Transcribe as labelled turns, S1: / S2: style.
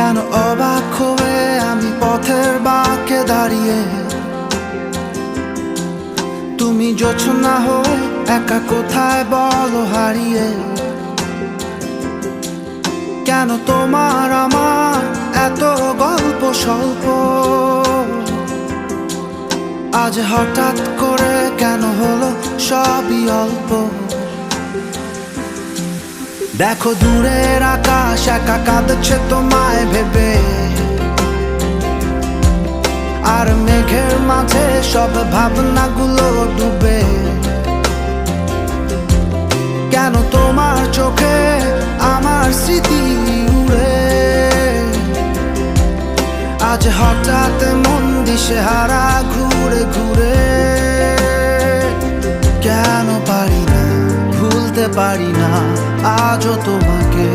S1: কেন অবাক হয়ে আমি পথের বাঁকে দাঁড়িয়ে, তুমি জোছনা হয়ে একা কোথায় বলো হারিয়ে। কেন তোমার আমার এত গল্প স্বল্প, আজ হঠাৎ করে কেন হলো সবই অল্প। দেখো দূরের আকাশ একা কাঁদছে তোমায় ভেবে, আর মেঘের মাঝে সব ভাবনাগুলো ডুবে। কেন তোমার চোখে আমার স্মৃতি উড়ে, আজ হঠাৎ মন দিশেহারা ঘুরে ঘুরে। কেন পারি না, ভুলতে পারি না আজও তোমাকে।